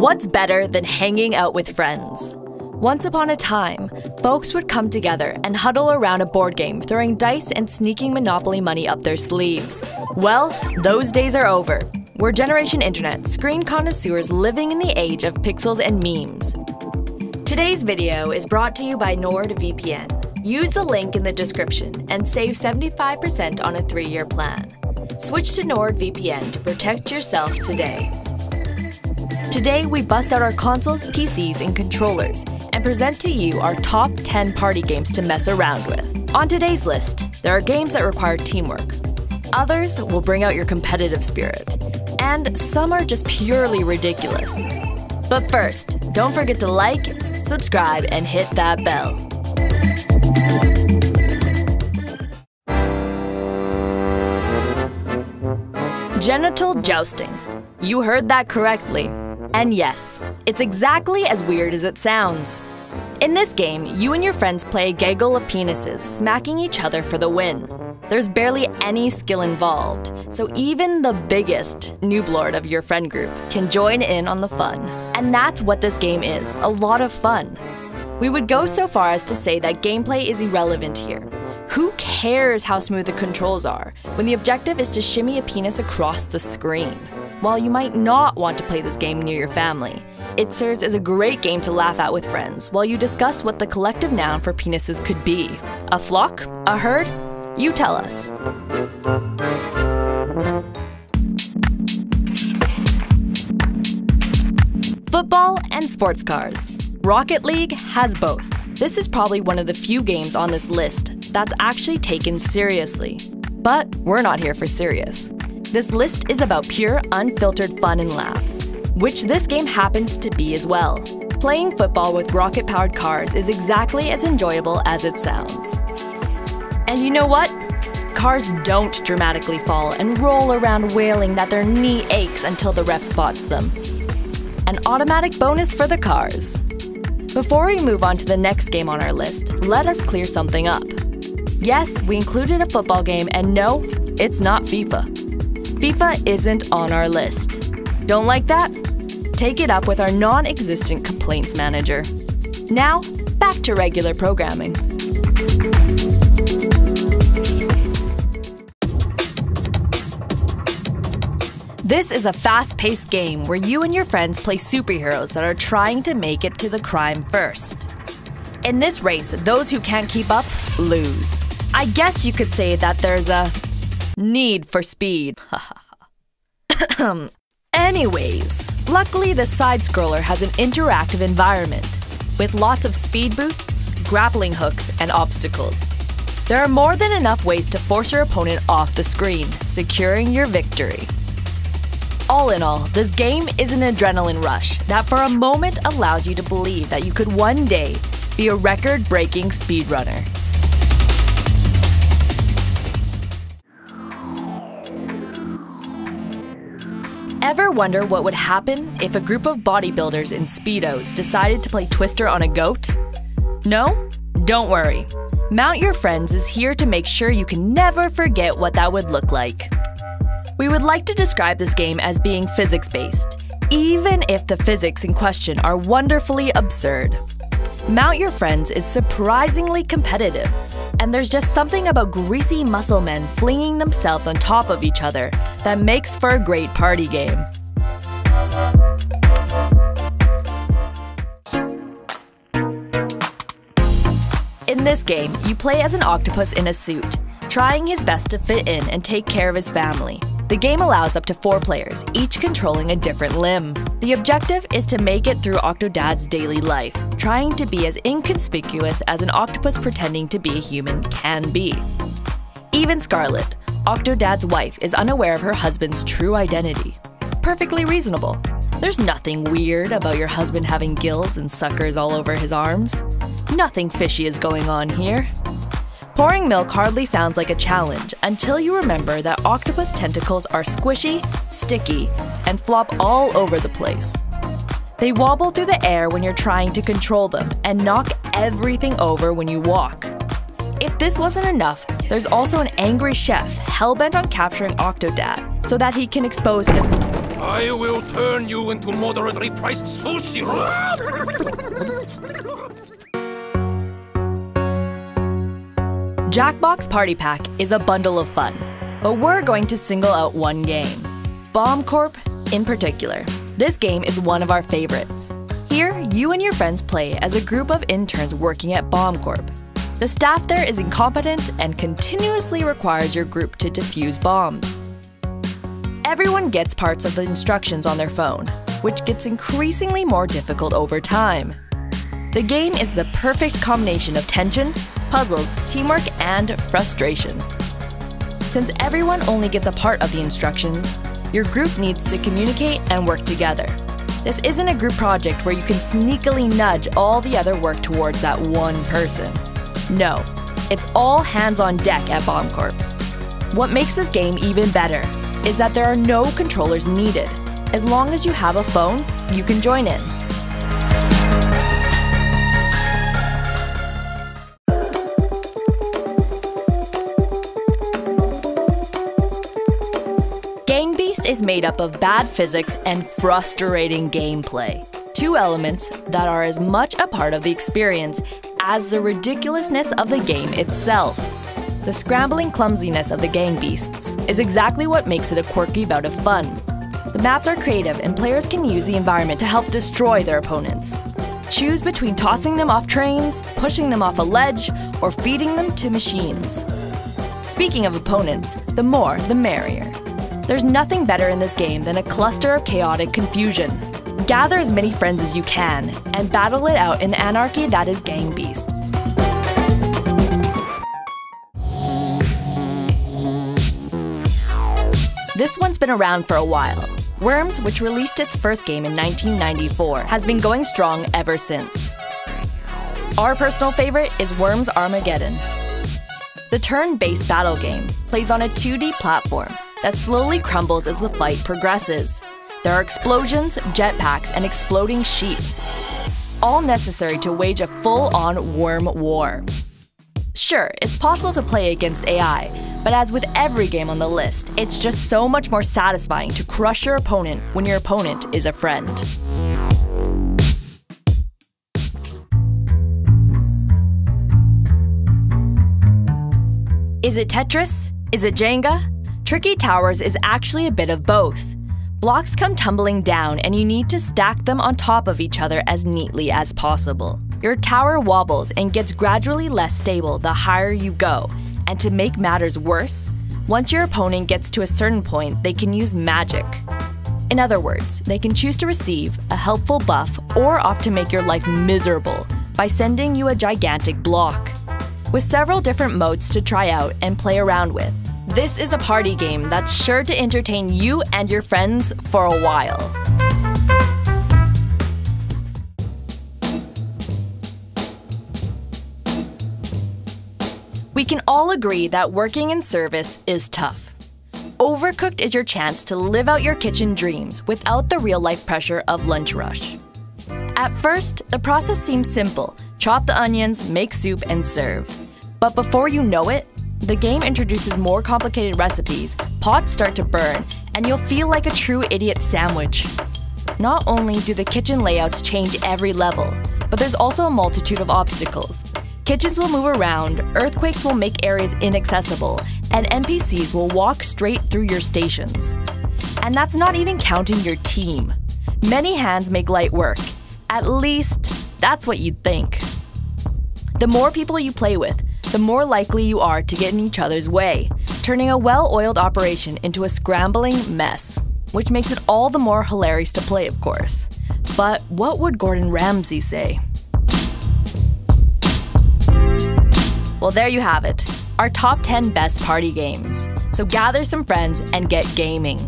What's better than hanging out with friends? Once upon a time, folks would come together and huddle around a board game, throwing dice and sneaking Monopoly money up their sleeves. Well, those days are over. We're Generation Internet, screen connoisseurs living in the age of pixels and memes. Today's video is brought to you by NordVPN. Use the link in the description and save 75% on a 3-year plan. Switch to NordVPN to protect yourself today. Today, we bust out our consoles, PCs, and controllers and present to you our top 10 party games to mess around with. On today's list, there are games that require teamwork. Others will bring out your competitive spirit. And some are just purely ridiculous. But first, don't forget to like, subscribe, and hit that bell. Genital Jousting. You heard that correctly. And yes, it's exactly as weird as it sounds. In this game, you and your friends play a gaggle of penises, smacking each other for the win. There's barely any skill involved, so even the biggest nooblord of your friend group can join in on the fun. And that's what this game is, a lot of fun. We would go so far as to say that gameplay is irrelevant here. Who cares how smooth the controls are when the objective is to shimmy a penis across the screen? While you might not want to play this game near your family, it serves as a great game to laugh at with friends while you discuss what the collective noun for penises could be. A flock? A herd? You tell us. Football and sports cars. Rocket League has both. This is probably one of the few games on this list that's actually taken seriously. But we're not here for serious. This list is about pure, unfiltered fun and laughs, which this game happens to be as well. Playing football with rocket-powered cars is exactly as enjoyable as it sounds. And you know what? Cars don't dramatically fall and roll around wailing that their knee aches until the ref spots them. An automatic bonus for the cars. Before we move on to the next game on our list, let us clear something up. Yes, we included a football game, and no, it's not FIFA. FIFA isn't on our list. Don't like that? Take it up with our non-existent complaints manager. Now, back to regular programming. This is a fast-paced game where you and your friends play superheroes that are trying to make it to the crime first. In this race, those who can't keep up lose. I guess you could say that there's a need for speed. Anyways, luckily the side-scroller has an interactive environment with lots of speed boosts, grappling hooks, and obstacles. There are more than enough ways to force your opponent off the screen, securing your victory. All in all, this game is an adrenaline rush that for a moment allows you to believe that you could one day be a record-breaking speedrunner. Ever wonder what would happen if a group of bodybuilders in Speedos decided to play Twister on a goat? No? Don't worry. Mount Your Friends is here to make sure you can never forget what that would look like. We would like to describe this game as being physics-based, even if the physics in question are wonderfully absurd. Mount Your Friends is surprisingly competitive, and there's just something about greasy muscle men flinging themselves on top of each other that makes for a great party game. In this game, you play as an octopus in a suit, trying his best to fit in and take care of his family. The game allows up to 4 players, each controlling a different limb. The objective is to make it through Octodad's daily life, trying to be as inconspicuous as an octopus pretending to be a human can be. Even Scarlet, Octodad's wife, is unaware of her husband's true identity. Perfectly reasonable. There's nothing weird about your husband having gills and suckers all over his arms. Nothing fishy is going on here. Pouring milk hardly sounds like a challenge until you remember that octopus tentacles are squishy, sticky, and flop all over the place. They wobble through the air when you're trying to control them and knock everything over when you walk. If this wasn't enough, there's also an angry chef hell-bent on capturing Octodad so that he can expose him. I will turn you into moderately priced sushi. Jackbox Party Pack is a bundle of fun, but we're going to single out one game, Bomb Corp in particular. This game is one of our favorites. Here, you and your friends play as a group of interns working at Bomb Corp. The staff there is incompetent and continuously requires your group to defuse bombs. Everyone gets parts of the instructions on their phone, which gets increasingly more difficult over time. The game is the perfect combination of tension, puzzles, teamwork, and frustration. Since everyone only gets a part of the instructions, your group needs to communicate and work together. This isn't a group project where you can sneakily nudge all the other work towards that one person. No, it's all hands on deck at Bomb Corp. What makes this game even better is that there are no controllers needed. As long as you have a phone, you can join in. Beast is made up of bad physics and frustrating gameplay. Two elements that are as much a part of the experience as the ridiculousness of the game itself. The scrambling clumsiness of the gang beasts is exactly what makes it a quirky bout of fun. The maps are creative and players can use the environment to help destroy their opponents. Choose between tossing them off trains, pushing them off a ledge, or feeding them to machines. Speaking of opponents, the more the merrier. There's nothing better in this game than a cluster of chaotic confusion. Gather as many friends as you can, and battle it out in the anarchy that is gang beasts. This one's been around for a while. Worms, which released its first game in 1994, has been going strong ever since. Our personal favorite is Worms Armageddon. The turn-based battle game plays on a 2D platform that slowly crumbles as the fight progresses. There are explosions, jetpacks, and exploding sheep, all necessary to wage a full-on worm war. Sure, it's possible to play against AI, but as with every game on the list, it's just so much more satisfying to crush your opponent when your opponent is a friend. Is it Tetris? Is it Jenga? Tricky Towers is actually a bit of both. Blocks come tumbling down and you need to stack them on top of each other as neatly as possible. Your tower wobbles and gets gradually less stable the higher you go, and to make matters worse, once your opponent gets to a certain point, they can use magic. In other words, they can choose to receive a helpful buff or opt to make your life miserable by sending you a gigantic block. With several different modes to try out and play around with, this is a party game that's sure to entertain you and your friends for a while. We can all agree that working in service is tough. Overcooked is your chance to live out your kitchen dreams without the real-life pressure of lunch rush. At first, the process seems simple. Chop the onions, make soup, and serve. But before you know it, the game introduces more complicated recipes, pots start to burn, and you'll feel like a true idiot sandwich. Not only do the kitchen layouts change every level, but there's also a multitude of obstacles. Kitchens will move around, earthquakes will make areas inaccessible, and NPCs will walk straight through your stations. And that's not even counting your team. Many hands make light work. At least, that's what you'd think. The more people you play with, the more likely you are to get in each other's way, turning a well-oiled operation into a scrambling mess, which makes it all the more hilarious to play, of course. But what would Gordon Ramsay say? Well, there you have it, our top 10 best party games. So gather some friends and get gaming.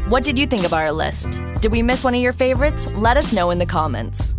What did you think of our list? Did we miss one of your favorites? Let us know in the comments.